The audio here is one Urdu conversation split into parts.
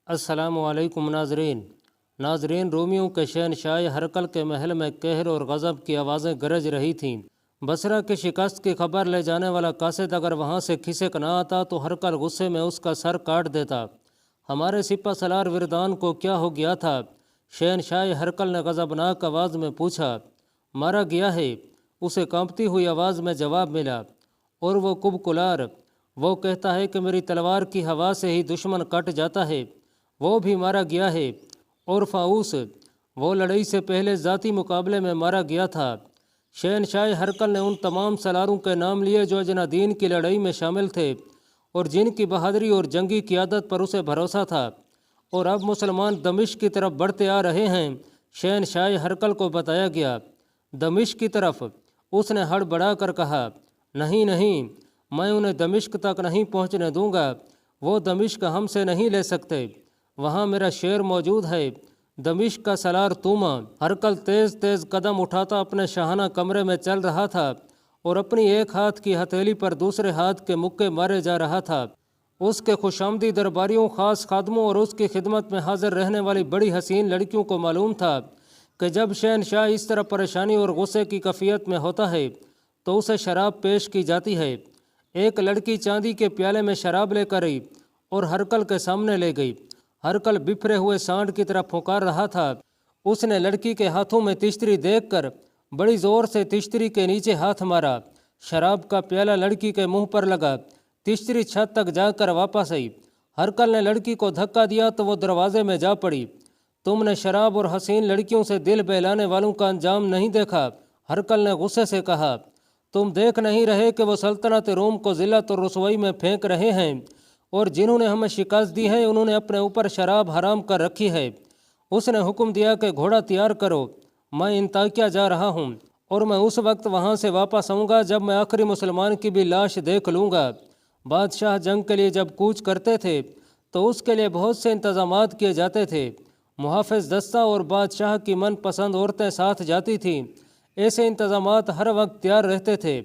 السلام علیکم ناظرین رومیوں کے شہنشاہ ہرقل کے محل میں قہر اور غضب کی آوازیں گرج رہی تھیں۔ بصرہ کی شکست کی خبر لے جانے والا قاصد اگر وہاں سے کھسک نہ آتا تو ہرقل غصے میں اس کا سر کاٹ دیتا۔ ہمارے سپہ سالار وردان کو کیا ہو گیا تھا؟ شہنشاہ ہرقل نے غضبناک آواز میں پوچھا۔ مارا گیا ہے، اسے کانپتی ہوئی آواز میں جواب ملا۔ اور وہ کبکلار، وہ کہتا ہے کہ میری تلوار کی ہوا سے ہی دشمن کٹ جاتا ہے، وہ بھی مارا گیا ہے۔ اور فاؤس، وہ لڑائی سے پہلے ذاتی مقابلے میں مارا گیا تھا۔ شہنشاہ ہرقل نے ان تمام سالاروں کے نام لیے جو اجنادین کی لڑائی میں شامل تھے اور جن کی بہادری اور جنگی قیادت پر اسے بھروسہ تھا، اور اب مسلمان دمشق کی طرف بڑھتے آ رہے ہیں۔ شہنشاہ ہرقل کو بتایا گیا۔ دمشق کی طرف؟ اس نے ہڑبڑا کر کہا، نہیں، میں انہیں دمشق تک نہیں پہنچنے دوں گا، وہ دمشق ہم سے نہیں لے سکتے، وہاں میرا شیر موجود ہے، دمشق کا سالار توما۔ ہرقل تیز قدم اٹھاتا اپنے شاہانہ کمرے میں چل رہا تھا اور اپنی ایک ہاتھ کی ہتھیلی پر دوسرے ہاتھ کے مکے مارے جا رہا تھا۔ اس کے خوشامدی درباریوں، خاص خادموں اور اس کی خدمت میں حاضر رہنے والی بڑی حسین لڑکیوں کو معلوم تھا کہ جب شہنشاہ اس طرح پریشانی اور غصے کی کیفیت میں ہوتا ہے تو اسے شراب پیش کی جاتی ہے۔ ایک لڑکی چاندی کے پیالے میں شراب لے کر آئی اور ہرقل کے سامنے لے گئی۔ ہرقل بپھرے ہوئے سانڈ کی طرح پھونکار رہا تھا۔ اس نے لڑکی کے ہاتھوں میں تشتری دیکھ کر بڑی زور سے تشتری کے نیچے ہاتھ مارا۔ شراب کا پیالہ لڑکی کے منہ پر لگا، تشتری چھت تک جا کر واپس آئی۔ ہرقل نے لڑکی کو دھکا دیا تو وہ دروازے میں جا پڑی۔ تم نے شراب اور حسین لڑکیوں سے دل بہلانے والوں کا انجام نہیں دیکھا؟ ہرقل نے غصے سے کہا۔ تم دیکھ نہیں رہے کہ وہ سلطنت روم کو ذلت اور رسوائی میں پھینک رہے ہیں، اور جنہوں نے ہمیں شکست دی ہے انہوں نے اپنے اوپر شراب حرام کر رکھی ہے۔ اس نے حکم دیا کہ گھوڑا تیار کرو، میں انطاکیہ جا رہا ہوں، اور میں اس وقت وہاں سے واپس آؤں گا جب میں آخری مسلمان کی بھی لاش دیکھ لوں گا۔ بادشاہ جنگ کے لیے جب کوچ کرتے تھے تو اس کے لیے بہت سے انتظامات کیے جاتے تھے۔ محافظ دستہ اور بادشاہ کی من پسند عورتیں ساتھ جاتی تھیں۔ ایسے انتظامات ہر وقت تیار رہتے تھے،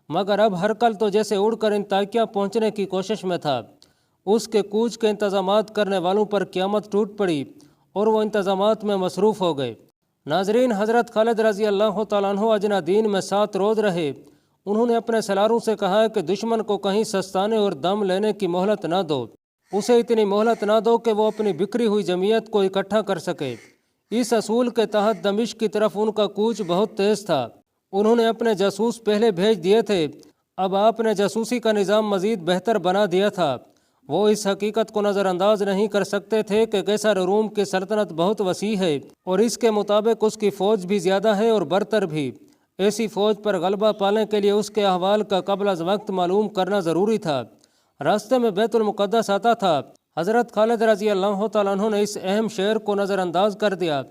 مگر اب ہرقل تو جیسے اڑ کر انطاکیہ پہنچنے کی کوشش میں تھا۔ اس کے کوچ کے انتظامات کرنے والوں پر قیامت ٹوٹ پڑی اور وہ انتظامات میں مصروف ہو گئے۔ ناظرین، حضرت خالد رضی اللہ تعالیٰ عنہ اجنادین میں 7 روز رہے۔ انہوں نے اپنے سالاروں سے کہا کہ دشمن کو کہیں سستانے اور دم لینے کی مہلت نہ دو، اسے اتنی مہلت نہ دو کہ وہ اپنی بکھری ہوئی جمعیت کو اکٹھا کر سکے۔ اس اصول کے تحت دمشق کی طرف ان کا کوچ بہت تیز تھا۔ انہوں نے اپنے جاسوس پہلے بھیج دیے تھے، اب آپ نے جاسوسی کا نظام مزید بہتر بنا دیا تھا۔ وہ اس حقیقت کو نظر انداز نہیں کر سکتے تھے کہ قیصر روم کی سلطنت بہت وسیع ہے اور اس کے مطابق اس کی فوج بھی زیادہ ہے اور برتر بھی۔ ایسی فوج پر غلبہ پانے کے لیے اس کے احوال کا قبل از وقت معلوم کرنا ضروری تھا۔ راستے میں بیت المقدس آتا تھا۔ حضرت خالد رضی اللہ تعالیٰ عنہ نے اس اہم شعر کو نظر انداز کر دیا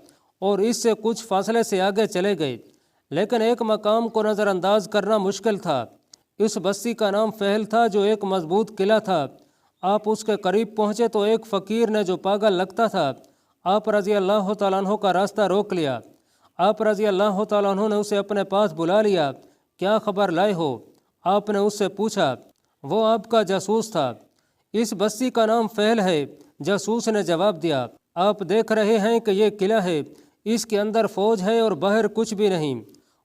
اور اس سے کچھ فاصلے سے آگے چلے گئے، لیکن ایک مقام کو نظر انداز کرنا مشکل تھا۔ اس بستی کا نام فہل تھا جو ایک مضبوط قلعہ تھا۔ آپ اس کے قریب پہنچے تو ایک فقیر نے جو پاگل لگتا تھا آپ رضی اللہ تعالیٰ عنہ کا راستہ روک لیا۔ آپ رضی اللہ تعالیٰ عنہ نے اسے اپنے پاس بلا لیا۔ کیا خبر لائے ہو؟ آپ نے اس سے پوچھا۔ وہ آپ کا جاسوس تھا۔ اس بستی کا نام فہل ہے، جاسوس نے جواب دیا۔ آپ دیکھ رہے ہیں کہ یہ قلعہ ہے، اس کے اندر فوج ہے اور باہر کچھ بھی نہیں۔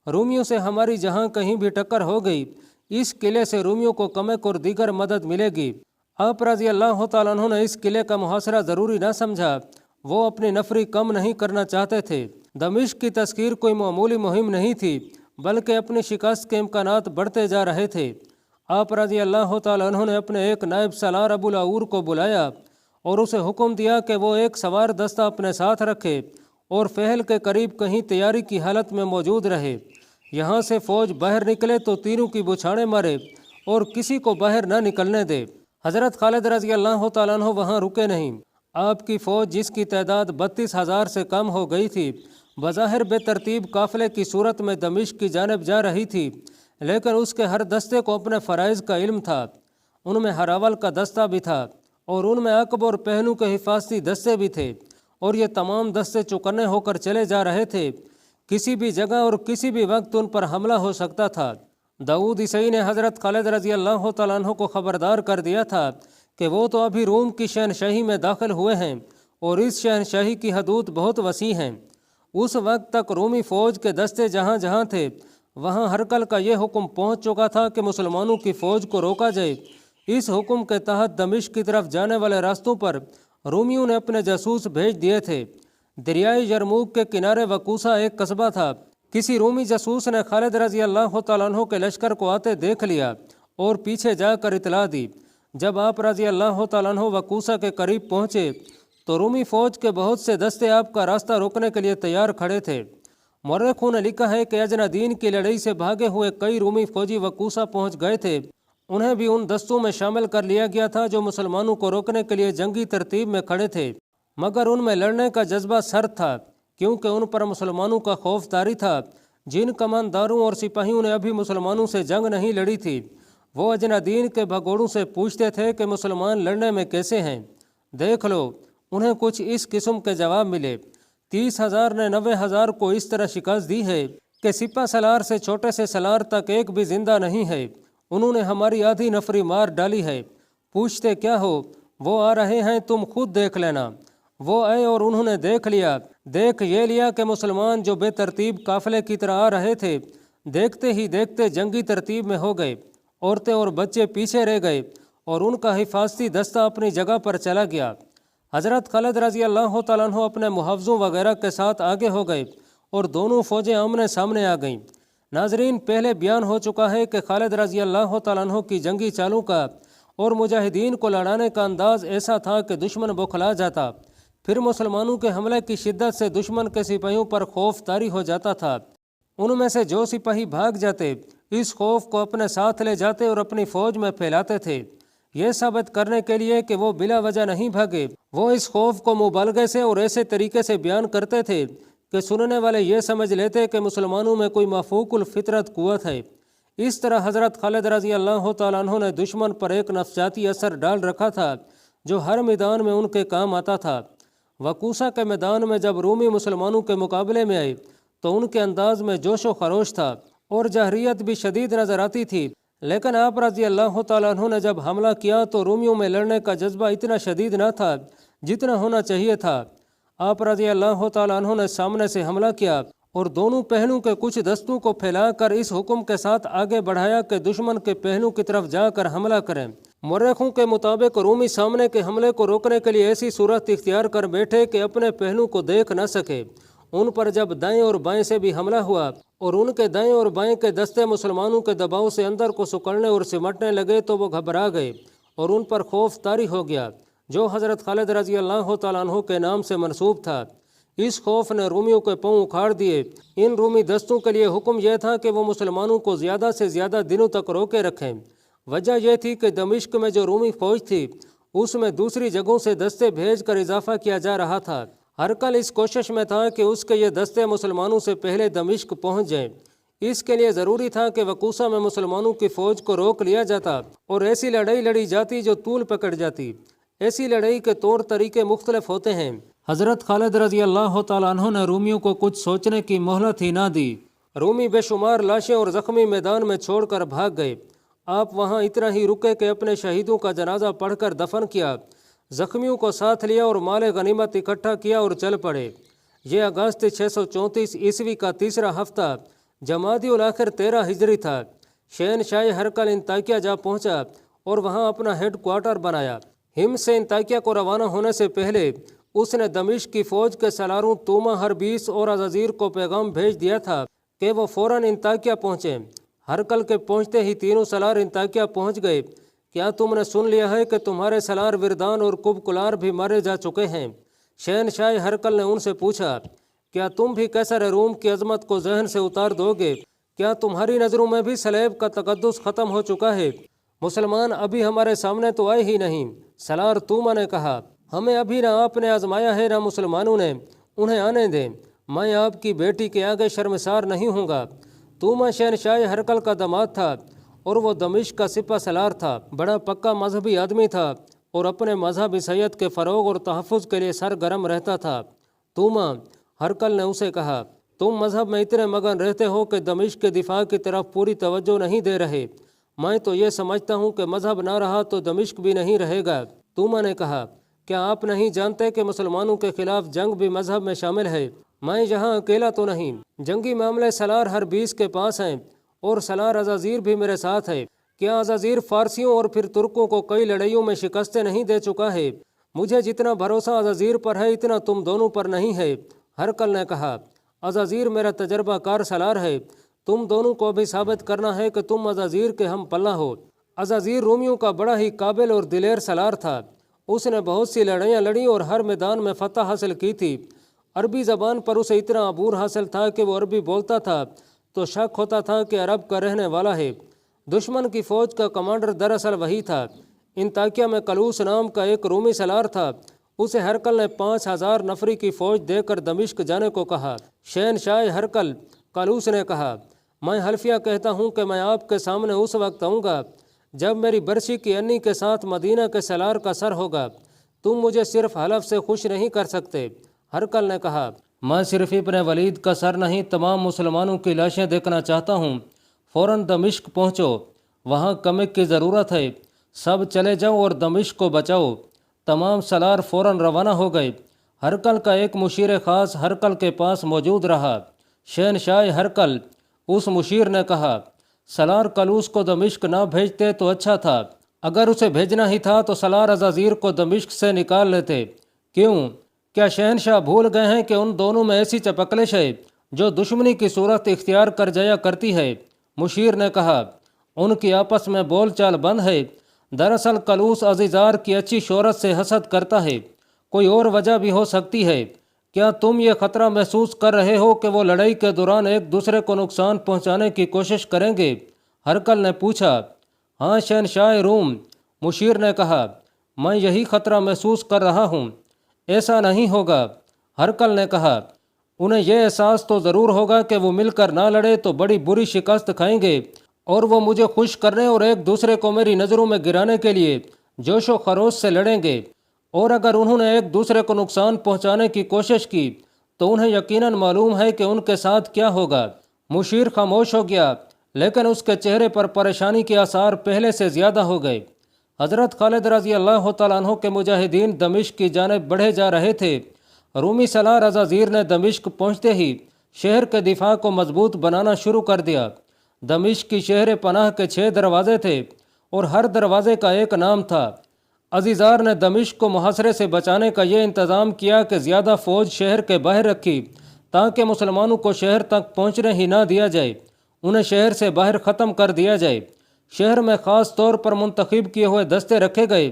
رومیوں سے ہماری جہاں کہیں بھی ٹکر ہو گئی، اس قلعے سے رومیوں کو کمک اور دیگر مدد ملے گی۔ آپ رضی اللہ تعالیٰ عنہ نے اس قلعے کا محاصرہ ضروری نہ سمجھا، وہ اپنی نفری کم نہیں کرنا چاہتے تھے۔ دمشق کی تسخیر کوئی معمولی مہم نہیں تھی، بلکہ اپنی شکست کے امکانات بڑھتے جا رہے تھے۔ آپ رضی اللہ تعالیٰ عنہ نے اپنے ایک نائب سالار ابو العور کو بلایا اور اسے حکم دیا کہ وہ ایک سوار دستہ اپنے ساتھ رکھے اور فہل کے قریب کہیں تیاری کی حالت میں موجود رہے۔ یہاں سے فوج باہر نکلے تو تیروں کی بچھاڑیں مارے اور کسی کو باہر نہ نکلنے دے۔ حضرت خالد رضی اللہ تعالیٰ عنہ وہاں رکے نہیں۔ آپ کی فوج، جس کی تعداد 32,000 سے کم ہو گئی تھی، بظاہر بے ترتیب قافلے کی صورت میں دمشق کی جانب جا رہی تھی، لیکن اس کے ہر دستے کو اپنے فرائض کا علم تھا۔ ان میں ہراول کا دستہ بھی تھا اور ان میں عقب اور پہلو کے حفاظتی دستے بھی تھے، اور یہ تمام دستے چوکنے ہو کر چلے جا رہے تھے۔ کسی بھی جگہ اور کسی بھی وقت ان پر حملہ ہو سکتا تھا۔ داؤد عیسائی نے حضرت خالد رضی اللہ تعالیٰ عنہ کو خبردار کر دیا تھا کہ وہ تو ابھی روم کی شہنشاہی میں داخل ہوئے ہیں اور اس شہنشاہی کی حدود بہت وسیع ہیں۔ اس وقت تک رومی فوج کے دستے جہاں جہاں تھے وہاں ہرقل کا یہ حکم پہنچ چکا تھا کہ مسلمانوں کی فوج کو روکا جائے۔ اس حکم کے تحت دمشق کی طرف جانے والے راستوں پر رومیوں نے اپنے جاسوس بھیج دیے تھے۔ دریائے یرموک کے کنارے وقوسہ ایک قصبہ تھا۔ کسی رومی جاسوس نے خالد رضی اللہ تعالیٰ عنہ کے لشکر کو آتے دیکھ لیا اور پیچھے جا کر اطلاع دی۔ جب آپ رضی اللہ تعالیٰ عنہ وقوسہ کے قریب پہنچے تو رومی فوج کے بہت سے دستے آپ کا راستہ روکنے کے لیے تیار کھڑے تھے۔ مورخوں نے لکھا ہے کہ اجنادین کی لڑائی سے بھاگے ہوئے کئی رومی فوجی وقوسہ پہنچ گئے تھے۔ انہیں بھی ان دستوں میں شامل کر لیا گیا تھا جو مسلمانوں کو روکنے کے لیے جنگی ترتیب میں کھڑے تھے، مگر ان میں لڑنے کا جذبہ سرد تھا، کیونکہ ان پر مسلمانوں کا خوف طاری تھا۔ جن کمانداروں اور سپاہیوں نے ابھی مسلمانوں سے جنگ نہیں لڑی تھی وہ اجنادین کے بھگوڑوں سے پوچھتے تھے کہ مسلمان لڑنے میں کیسے ہیں، دیکھ لو۔ انہیں کچھ اس قسم کے جواب ملے: 30,000 نے 90,000 کو اس طرح شکست دی ہے کہ سپہ سالار سے چھوٹے سے سالار تک ایک بھی زندہ نہیں ہے۔ انہوں نے ہماری آدھی نفری مار ڈالی ہے۔ پوچھتے کیا ہو؟ وہ آ رہے ہیں، تم خود دیکھ لینا۔ وہ آئے اور انہوں نے دیکھ یہ لیا کہ مسلمان جو بے ترتیب قافلے کی طرح آ رہے تھے دیکھتے ہی دیکھتے جنگی ترتیب میں ہو گئے۔ عورتیں اور بچے پیچھے رہ گئے اور ان کا حفاظتی دستہ اپنی جگہ پر چلا گیا۔ حضرت خالد رضی اللہ تعالیٰ عنہ اپنے محافظوں وغیرہ کے ساتھ آگے ہو گئے اور دونوں فوجیں آمنے سامنے آ گئیں۔ ناظرین، پہلے بیان ہو چکا ہے کہ خالد رضی اللہ تعالیٰ عنہ کی جنگی چالوں کا اور مجاہدین کو لڑانے کا انداز ایسا تھا کہ دشمن بوکھلا جاتا، پھر مسلمانوں کے حملے کی شدت سے دشمن کے سپاہیوں پر خوف طاری ہو جاتا تھا۔ ان میں سے جو سپاہی بھاگ جاتے اس خوف کو اپنے ساتھ لے جاتے اور اپنی فوج میں پھیلاتے تھے۔ یہ ثابت کرنے کے لیے کہ وہ بلا وجہ نہیں بھاگے، وہ اس خوف کو مبالغے سے اور ایسے طریقے سے بیان کرتے تھے کہ سننے والے یہ سمجھ لیتے کہ مسلمانوں میں کوئی مفوق الفطرت قوت ہے۔ اس طرح حضرت خالد رضی اللہ تعالیٰ عنہ نے دشمن پر ایک نفسیاتی اثر ڈال رکھا تھا جو ہر میدان میں ان کے کام آتا تھا۔ وقوسہ کے میدان میں جب رومی مسلمانوں کے مقابلے میں آئے تو ان کے انداز میں جوش و خروش تھا اور جہریت بھی شدید نظر آتی تھی، لیکن آپ رضی اللہ تعالیٰ عنہ نے جب حملہ کیا تو رومیوں میں لڑنے کا جذبہ اتنا شدید نہ تھا جتنا ہونا چاہیے تھا۔ آپ رضی اللہ تعالیٰ عنہ نے سامنے سے حملہ کیا اور دونوں پہلوں کے کچھ دستوں کو پھیلا کر اس حکم کے ساتھ آگے بڑھایا کہ دشمن کے پہلوں کی طرف جا کر حملہ کریں۔ مورخوں کے مطابق رومی سامنے کے حملے کو روکنے کے لیے ایسی صورت اختیار کر بیٹھے کہ اپنے پہلوں کو دیکھ نہ سکے۔ ان پر جب دائیں اور بائیں سے بھی حملہ ہوا اور ان کے دائیں اور بائیں کے دستے مسلمانوں کے دباؤ سے اندر کو سکڑنے اور سمٹنے لگے تو وہ گھبرا گئے اور ان پر خوف طاری ہو گیا جو حضرت خالد رضی اللہ تعالیٰ عنہ کے نام سے منسوب تھا۔ اس خوف نے رومیوں کے پاؤں اکھاڑ دیے۔ ان رومی دستوں کے لیے حکم یہ تھا کہ وہ مسلمانوں کو زیادہ سے زیادہ دنوں تک روکے رکھیں۔ وجہ یہ تھی کہ دمشق میں جو رومی فوج تھی اس میں دوسری جگہوں سے دستے بھیج کر اضافہ کیا جا رہا تھا۔ ہرقل اس کوشش میں تھا کہ اس کے یہ دستے مسلمانوں سے پہلے دمشق پہنچ جائیں۔ اس کے لیے ضروری تھا کہ وقوسہ میں مسلمانوں کی فوج کو روک لیا جاتا اور ایسی لڑائی لڑی جاتی جو طول پکڑ جاتی۔ ایسی لڑائی کے طور طریقے مختلف ہوتے ہیں۔ حضرت خالد رضی اللہ تعالیٰ عنہ نے رومیوں کو کچھ سوچنے کی مہلت ہی نہ دی۔ رومی بے شمار لاشیں اور زخمی میدان میں چھوڑ کر بھاگ گئے۔ آپ وہاں اتنا ہی رکے کہ اپنے شہیدوں کا جنازہ پڑھ کر دفن کیا، زخمیوں کو ساتھ لیا اور مال غنیمت اکٹھا کیا اور چل پڑے۔ یہ اگست 634 عیسوی کا تیسرا ہفتہ جمادی الاخر 13 ہجری تھا۔ شہنشاہ ہرقل انطاکیہ جا پہنچا اور وہاں اپنا ہیڈ کوارٹر بنایا۔ ہمس سے انطاکیہ کو روانہ ہونے سے پہلے اس نے دمشق کی فوج کے سالاروں توما، ہربیس اور عزازیر کو پیغام بھیج دیا تھا کہ وہ فوراً انطاکیہ پہنچیں۔ ہرقل کے پہنچتے ہی تینوں سالار انطاکیہ پہنچ گئے۔ کیا تم نے سن لیا ہے کہ تمہارے سالار وردان اور کبکلار بھی مارے جا چکے ہیں؟ شہنشاہ ہرقل نے ان سے پوچھا، کیا تم بھی قیصر روم کی عظمت کو ذہن سے اتار دو گے؟ کیا تمہاری نظروں میں بھی سلیب کا تقدس ختم ہو چکا ہے؟ مسلمان ابھی ہمارے سامنے تو آئے ہی نہیں۔ سالار توما نے کہا، ہمیں ابھی نہ آپ نے آزمایا ہے نہ مسلمانوں نے، انہیں آنے دیں، میں آپ کی بیٹی کے آگے شرمسار نہیں ہوں گا۔ توما شہنشاہ ہرقل کا داماد تھا اور وہ دمشق کا سپہ سالار تھا، بڑا پکا مذہبی آدمی تھا اور اپنے مذہب عیسائیت کے فروغ اور تحفظ کے لیے سرگرم رہتا تھا۔ توما، ہرقل نے اسے کہا، تم مذہب میں اتنے مگن رہتے ہو کہ دمشق کے دفاع کی طرف پوری توجہ نہیں دے رہے۔ میں تو یہ سمجھتا ہوں کہ مذہب نہ رہا تو دمشق بھی نہیں رہے گا۔ توما نے کہا، کیا آپ نہیں جانتے کہ مسلمانوں کے خلاف جنگ بھی مذہب میں شامل ہے؟ میں یہاں اکیلا تو نہیں، جنگی معاملے سالار ہر 20 کے پاس ہیں، اور سالار عزازیر بھی میرے ساتھ ہے۔ کیا عزازیر فارسیوں اور پھر ترکوں کو کئی لڑائیوں میں شکستیں نہیں دے چکا ہے؟ مجھے جتنا بھروسہ عزازیر پر ہے اتنا تم دونوں پر نہیں ہے۔ ہرقل نے کہا، عزازیر میرا تجربہ کار سالار ہے، تم دونوں کو بھی ثابت کرنا ہے کہ تم عزازیر کے ہم پلہ ہو۔ عزازیر رومیوں کا بڑا ہی قابل اور دلیر سالار تھا، اس نے بہت سی لڑائیاں لڑیں اور ہر میدان میں فتح حاصل کی تھی۔ عربی زبان پر اسے اتنا عبور حاصل تھا کہ وہ عربی بولتا تھا تو شک ہوتا تھا کہ عرب کا رہنے والا ہے۔ دشمن کی فوج کا کمانڈر دراصل وہی تھا۔ انطاکیہ میں کلوس نام کا ایک رومی سالار تھا، اسے ہرقل نے 5000 نفری کی فوج دے کر دمشق جانے کو کہا۔ شہنشاہ ہرقل، کلوس نے کہا، میں حلفیہ کہتا ہوں کہ میں آپ کے سامنے اس وقت آؤں گا جب میری برسی کی انی کے ساتھ مدینہ کے سالار کا سر ہوگا، تم مجھے صرف حلف سے خوش نہیں کر سکتے۔ ہرقل نے کہا، میں صرف ابن ولید کا سر نہیں، تمام مسلمانوں کی لاشیں دیکھنا چاہتا ہوں۔ فوراً دمشق پہنچو، وہاں کمک کی ضرورت ہے، سب چلے جاؤ اور دمشق کو بچاؤ۔ تمام سالار فوراً روانہ ہو گئے۔ ہرقل کا ایک مشیر خاص ہرقل کے پاس موجود رہا، شہنشاہ ہرقل۔ اس مشیر نے کہا، سالار کلوس کو دمشق نہ بھیجتے تو اچھا تھا، اگر اسے بھیجنا ہی تھا تو سالار عزازیر کو دمشق سے نکال لیتے۔ کیوں؟ کیا شہنشاہ بھول گئے ہیں کہ ان دونوں میں ایسی چپکلش ہے جو دشمنی کی صورت اختیار کر جایا کرتی ہے؟ مشیر نے کہا، ان کی آپس میں بول چال بند ہے۔ دراصل کلوس عزیزار کی اچھی شہرت سے حسد کرتا ہے، کوئی اور وجہ بھی ہو سکتی ہے۔ کیا تم یہ خطرہ محسوس کر رہے ہو کہ وہ لڑائی کے دوران ایک دوسرے کو نقصان پہنچانے کی کوشش کریں گے؟ ہرقل نے پوچھا۔ ہاں شہنشاہ روم، مشیر نے کہا، میں یہی خطرہ محسوس کر رہا ہوں۔ ایسا نہیں ہوگا، ہرقل نے کہا، انہیں یہ احساس تو ضرور ہوگا کہ وہ مل کر نہ لڑے تو بڑی بری شکست کھائیں گے، اور وہ مجھے خوش کرنے اور ایک دوسرے کو میری نظروں میں گرانے کے لیے جوش و خروش سے لڑیں گے، اور اگر انہوں نے ایک دوسرے کو نقصان پہنچانے کی کوشش کی تو انہیں یقیناً معلوم ہے کہ ان کے ساتھ کیا ہوگا۔ مشیر خاموش ہو گیا، لیکن اس کے چہرے پر پریشانی کے آثار پہلے سے زیادہ ہو گئے۔ حضرت خالد رضی اللہ تعالیٰ عنہ کے مجاہدین دمشق کی جانب بڑھے جا رہے تھے۔ رومی سالار عزازیر نے دمشق پہنچتے ہی شہر کے دفاع کو مضبوط بنانا شروع کر دیا۔ دمشق کی شہر پناہ کے 6 دروازے تھے اور ہر دروازے کا ایک نام تھا۔ عزیزار نے دمشق کو محاصرے سے بچانے کا یہ انتظام کیا کہ زیادہ فوج شہر کے باہر رکھی تاکہ مسلمانوں کو شہر تک پہنچنے ہی نہ دیا جائے، انہیں شہر سے باہر ختم کر دیا جائے۔ شہر میں خاص طور پر منتخب کیے ہوئے دستے رکھے گئے،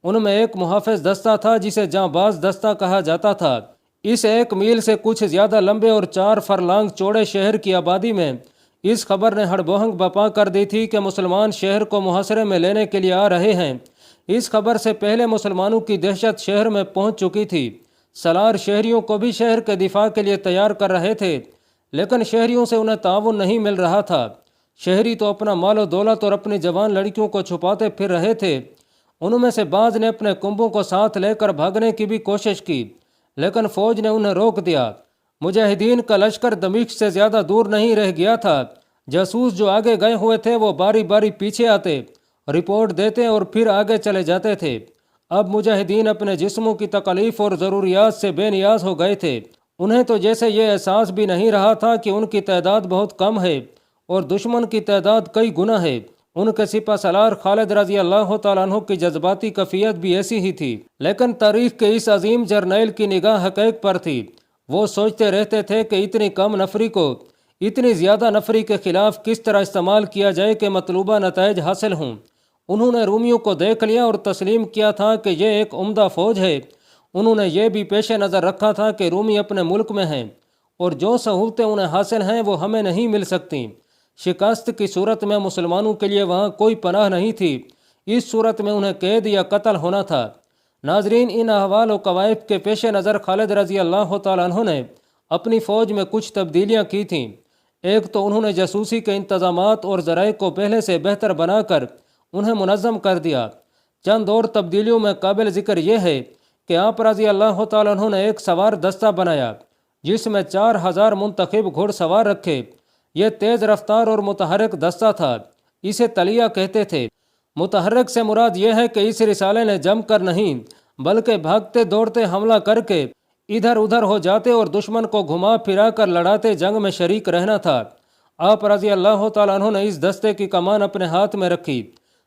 ان میں ایک محافظ دستہ تھا جسے جانباز دستہ کہا جاتا تھا۔ اس 1 میل سے کچھ زیادہ لمبے اور 4 فرلانگ چوڑے شہر کی آبادی میں اس خبر نے ہڑبہنگ بپا کر دی تھی کہ مسلمان شہر کو محاصرے میں لینے کے لیے آ رہے ہیں۔ اس خبر سے پہلے مسلمانوں کی دہشت شہر میں پہنچ چکی تھی۔ سالار شہریوں کو بھی شہر کے دفاع کے لیے تیار کر رہے تھے، لیکن شہریوں سے انہیں تعاون نہیں مل رہا تھا۔ شہری تو اپنا مال و دولت اور اپنی جوان لڑکیوں کو چھپاتے پھر رہے تھے۔ ان میں سے بعض نے اپنے کنبوں کو ساتھ لے کر بھاگنے کی بھی کوشش کی، لیکن فوج نے انہیں روک دیا۔ مجاہدین کا لشکر دمشق سے زیادہ دور نہیں رہ گیا تھا۔ جاسوس جو آگے گئے ہوئے تھے وہ باری باری پیچھے آتے، رپورٹ دیتے اور پھر آگے چلے جاتے تھے۔ اب مجاہدین اپنے جسموں کی تکلیف اور ضروریات سے بے نیاز ہو گئے تھے۔ انہیں تو جیسے یہ احساس بھی نہیں رہا تھا کہ ان کی تعداد بہت کم ہے اور دشمن کی تعداد کئی گنا ہے۔ ان کے سپہ سالار خالد رضی اللہ تعالیٰ عنہ کی جذباتی کیفیت بھی ایسی ہی تھی، لیکن تاریخ کے اس عظیم جرنیل کی نگاہ حقائق پر تھی۔ وہ سوچتے رہتے تھے کہ اتنی کم نفری کو اتنی زیادہ نفری کے خلاف کس طرح استعمال کیا جائے کہ مطلوبہ نتائج حاصل ہوں۔ انہوں نے رومیوں کو دیکھ لیا اور تسلیم کیا تھا کہ یہ ایک عمدہ فوج ہے۔ انہوں نے یہ بھی پیش نظر رکھا تھا کہ رومی اپنے ملک میں ہیں اور جو سہولتیں انہیں حاصل ہیں وہ ہمیں نہیں مل سکتیں۔ شکست کی صورت میں مسلمانوں کے لیے وہاں کوئی پناہ نہیں تھی، اس صورت میں انہیں قید یا قتل ہونا تھا۔ ناظرین، ان احوال و قوائف کے پیش نظر خالد رضی اللہ تعالیٰ عنہ نے اپنی فوج میں کچھ تبدیلیاں کی تھیں۔ ایک تو انہوں نے جاسوسی کے انتظامات اور ذرائع کو پہلے سے بہتر بنا کر انہیں منظم کر دیا۔ چند اور تبدیلیوں میں قابل ذکر یہ ہے کہ آپ رضی اللہ تعالیٰ عنہ نے ایک سوار دستہ بنایا جس میں 4000 منتخب گھوڑ سوار رکھے۔ یہ تیز رفتار اور متحرک دستہ تھا، اسے تلیہ کہتے تھے۔ متحرک سے مراد یہ ہے کہ اس رسالے نے جم کر نہیں بلکہ بھاگتے دوڑتے حملہ کر کے ادھر ادھر ہو جاتے اور دشمن کو گھما پھرا کر لڑاتے جنگ میں شریک رہنا تھا۔ آپ رضی اللہ تعالیٰ عنہ نے اس دستے کی کمان اپنے ہاتھ میں رکھی۔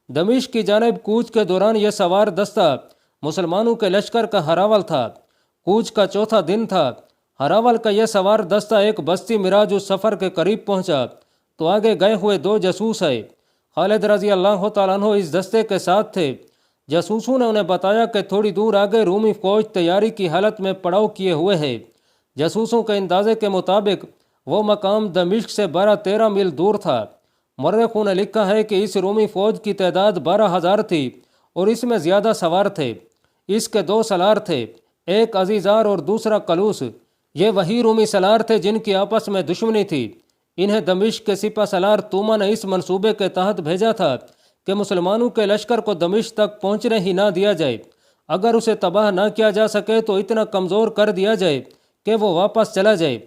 دمشق کی جانب کوچ کے دوران یہ سوار دستہ مسلمانوں کے لشکر کا ہراول تھا۔ کوچ کا چوتھا دن تھا۔ ہراول کا یہ سوار دستہ ایک بستی مراج السفر کے قریب پہنچا تو آگے گئے ہوئے دو جاسوس آئے۔ خالد رضی اللہ تعالیٰ عنہ اس دستے کے ساتھ تھے۔ جاسوسوں نے انہیں بتایا کہ تھوڑی دور آگے رومی فوج تیاری کی حالت میں پڑاؤ کیے ہوئے ہے۔ جاسوسوں کے اندازے کے مطابق وہ مقام دمشق سے 12-13 میل دور تھا۔ مورخوں نے لکھا ہے کہ اس رومی فوج کی تعداد 12,000 تھی اور اس میں زیادہ سوار تھے۔ اس کے 2 سالار تھے، ایک عزیزار اور دوسرا کلوس۔ یہ وہی رومی سالار تھے جن کی آپس میں دشمنی تھی۔ انہیں دمشق کے سپہ سالار توما نے اس منصوبے کے تحت بھیجا تھا کہ مسلمانوں کے لشکر کو دمشق تک پہنچنے ہی نہ دیا جائے۔ اگر اسے تباہ نہ کیا جا سکے تو اتنا کمزور کر دیا جائے کہ وہ واپس چلا جائے۔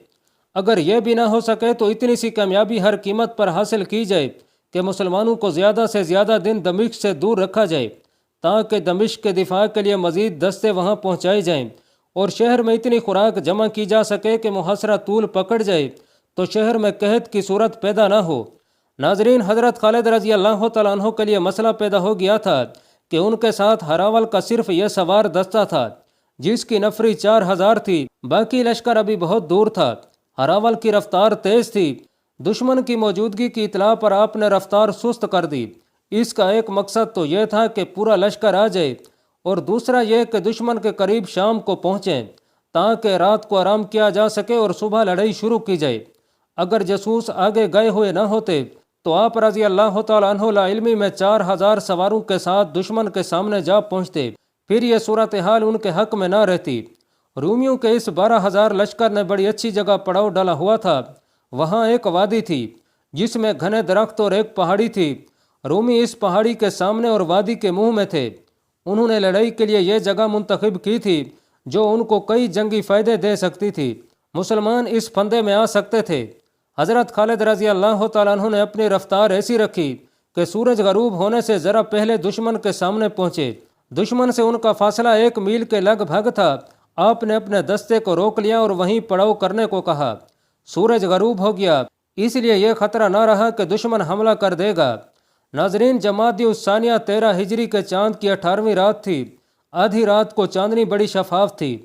اگر یہ بھی نہ ہو سکے تو اتنی سی کامیابی ہر قیمت پر حاصل کی جائے کہ مسلمانوں کو زیادہ سے زیادہ دن دمشق سے دور رکھا جائے تاکہ دمشق کے دفاع کے لیے مزید دستے وہاں پہنچائے جائیں اور شہر میں اتنی خوراک جمع کی جا سکے کہ محاصرہ طول پکڑ جائے تو شہر میں قحط کی صورت پیدا نہ ہو۔ ناظرین، حضرت خالد رضی اللہ تعالیٰ عنہ کے لیے مسئلہ پیدا ہو گیا تھا کہ ان کے ساتھ ہراول کا صرف یہ سوار دستہ تھا جس کی نفری 4,000 تھی، باقی لشکر ابھی بہت دور تھا۔ ہراول کی رفتار تیز تھی۔ دشمن کی موجودگی کی اطلاع پر آپ نے رفتار سست کر دی۔ اس کا ایک مقصد تو یہ تھا کہ پورا لشکر آ جائے اور دوسرا یہ کہ دشمن کے قریب شام کو پہنچیں تاکہ رات کو آرام کیا جا سکے اور صبح لڑائی شروع کی جائے۔ اگر جاسوس آگے گئے ہوئے نہ ہوتے تو آپ رضی اللہ تعالیٰ عنہ لا علمی میں 4,000 سواروں کے ساتھ دشمن کے سامنے جا پہنچتے، پھر یہ صورتحال ان کے حق میں نہ رہتی۔ رومیوں کے اس 12,000 لشکر نے بڑی اچھی جگہ پڑاؤ ڈالا ہوا تھا۔ وہاں ایک وادی تھی جس میں گھنے درخت اور ایک پہاڑی تھی۔ رومی اس پہاڑی کے سامنے اور وادی کے منہ میں تھے۔ انہوں نے لڑائی کے لیے یہ جگہ منتخب کی تھی جو ان کو کئی جنگی فائدے دے سکتی تھی۔ مسلمان اس پھندے میں آ سکتے تھے۔ حضرت خالد رضی اللہ تعالیٰ عنہ نے اپنی رفتار ایسی رکھی کہ سورج غروب ہونے سے ذرا پہلے دشمن کے سامنے پہنچے۔ دشمن سے ان کا فاصلہ 1 میل کے لگ بھگ تھا۔ آپ نے اپنے دستے کو روک لیا اور وہیں پڑاؤ کرنے کو کہا۔ سورج غروب ہو گیا، اس لیے یہ خطرہ نہ رہا کہ دشمن حملہ کر دے گا۔ ناظرین، جمادی الثانیہ 13 ہجری کے چاند کی 18ویں رات تھی۔ آدھی رات کو چاندنی بڑی شفاف تھی۔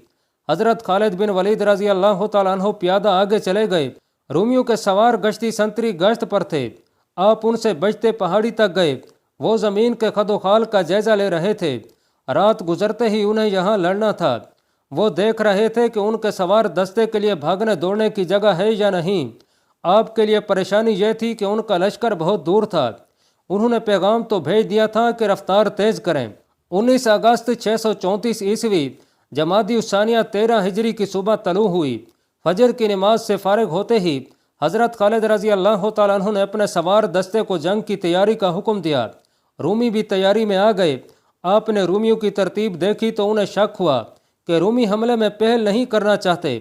حضرت خالد بن ولید رضی اللہ تعالیٰ عنہ پیادہ آگے چلے گئے۔ رومیوں کے سوار گشتی سنتری گشت پر تھے۔ آپ ان سے بچتے پہاڑی تک گئے۔ وہ زمین کے خد و خال کا جائزہ لے رہے تھے۔ رات گزرتے ہی انہیں یہاں لڑنا تھا۔ وہ دیکھ رہے تھے کہ ان کے سوار دستے کے لیے بھاگنے دوڑنے کی جگہ ہے یا نہیں۔ آپ کے لیے پریشانی یہ تھی کہ ان کا لشکر بہت دور تھا۔ انہوں نے پیغام تو بھیج دیا تھا کہ رفتار تیز کریں۔ 19 اگست 634 عیسوی جمادی الثانیہ 13 ہجری کی صبح طلوع ہوئی۔ فجر کی نماز سے فارغ ہوتے ہی حضرت خالد رضی اللہ تعالیٰ عنہ نے اپنے سوار دستے کو جنگ کی تیاری کا حکم دیا۔ رومی بھی تیاری میں آ گئے۔ آپ نے رومیوں کی ترتیب دیکھی تو انہیں شک ہوا کہ رومی حملے میں پہل نہیں کرنا چاہتے۔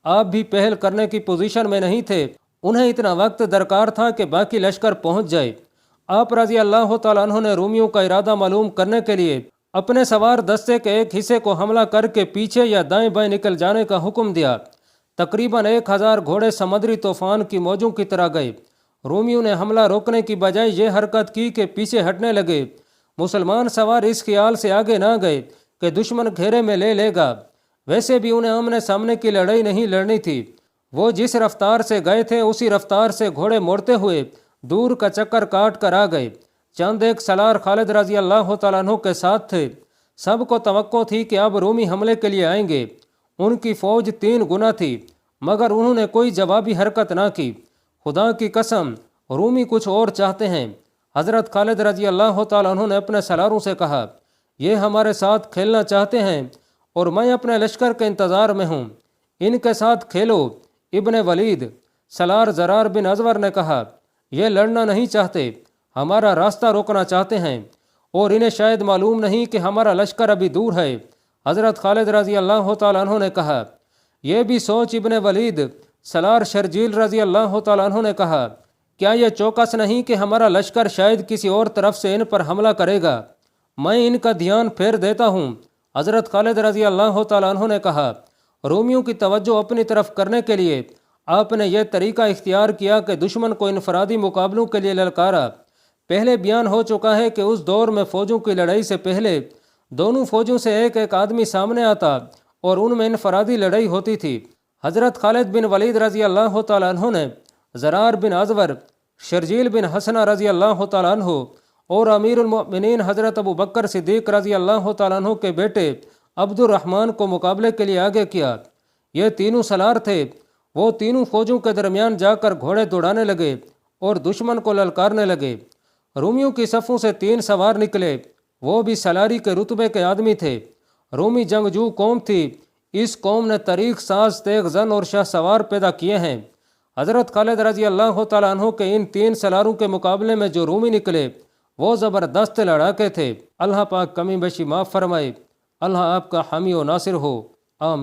آپ بھی پہل کرنے کی پوزیشن میں نہیں تھے۔ انہیں اتنا وقت درکار تھا کہ باقی لشکر پہنچ جائے۔ آپ رضی اللہ تعالیٰ عنہ نے رومیوں کا ارادہ معلوم کرنے کے لیے اپنے سوار دستے کے ایک حصے کو حملہ کر کے پیچھے یا دائیں بائیں نکل جانے کا حکم دیا۔ تقریباً 1,000 گھوڑے سمندری طوفان کی موجوں کی طرح گئے۔ رومیوں نے حملہ روکنے کی بجائے یہ حرکت کی کہ پیچھے ہٹنے لگے۔ مسلمان سوار اس خیال سے آگے نہ گئے کہ دشمن گھیرے میں لے لے گا۔ ویسے بھی انہیں آمنے سامنے کی لڑائی نہیں لڑنی تھی۔ وہ جس رفتار سے گئے تھے اسی رفتار سے گھوڑے موڑتے ہوئے دور کا چکر کاٹ کر آ گئے۔ چند ایک سالار خالد رضی اللہ تعالیٰ عنہ کے ساتھ تھے۔ سب کو توقع تھی کہ اب رومی حملے کے لیے آئیں گے۔ ان کی فوج 3 گنا تھی، مگر انہوں نے کوئی جوابی حرکت نہ کی۔ خدا کی قسم، رومی کچھ اور چاہتے ہیں۔ حضرت خالد رضی اللہ تعالیٰ عنہ نے اپنے سالاروں سے کہا، یہ ہمارے ساتھ کھیلنا چاہتے ہیں اور میں اپنے لشکر کے انتظار میں ہوں۔ ان کے ساتھ کھیلو۔ ابن ولید سالار زرار بن ازور نے کہا، یہ لڑنا نہیں چاہتے، ہمارا راستہ روکنا چاہتے ہیں اور انہیں شاید معلوم نہیں کہ ہمارا لشکر ابھی دور ہے۔ حضرت خالد رضی اللہ تعالیٰ عنہ نے کہا، یہ بھی سوچ ابن ولید سالار شرجیل رضی اللہ تعالیٰ عنہ نے کہا، کیا یہ چوکس نہیں کہ ہمارا لشکر شاید کسی اور طرف سے ان پر حملہ کرے گا؟ میں ان کا دھیان پھیر دیتا ہوں حضرت خالد رضی اللہ تعالیٰ عنہ نے کہا، رومیوں کی توجہ اپنی طرف کرنے کے لیے آپ نے یہ طریقہ اختیار کیا کہ دشمن کو انفرادی مقابلوں کے لیے للکارا۔ پہلے بیان ہو چکا ہے کہ اس دور میں فوجوں کی لڑائی سے پہلے دونوں فوجوں سے ایک ایک آدمی سامنے آتا اور ان میں انفرادی لڑائی ہوتی تھی۔ حضرت خالد بن ولید رضی اللہ تعالیٰ عنہ نے زرار بن ازور، شرجیل بن حسنہ رضی اللہ تعالیٰ عنہ اور امیر المؤمنین حضرت ابو بکر صدیق رضی اللہ تعالیٰ عنہ کے بیٹے عبد الرحمن کو مقابلے کے لیے آگے کیا۔ یہ تینوں سالار تھے۔ وہ تینوں فوجوں کے درمیان جا کر گھوڑے دوڑانے لگے اور دشمن کو للکارنے لگے۔ رومیوں کی صفوں سے 3 سوار نکلے، وہ بھی سلاری کے رتبے کے آدمی تھے۔ رومی جنگجو قوم تھی، اس قوم نے طریق ساز، تیغ زن اور شاہ سوار پیدا کیے ہیں۔ حضرت خالد رضی اللہ تعالیٰ عنہ کے ان 3 سالاروں کے مقابلے میں جو رومی نکلے وہ زبردست لڑاکے تھے۔ اللہ پاک کمی بیشی معاف فرمائے۔ اللہ آپ کا حامی و ناصر ہو، آمین۔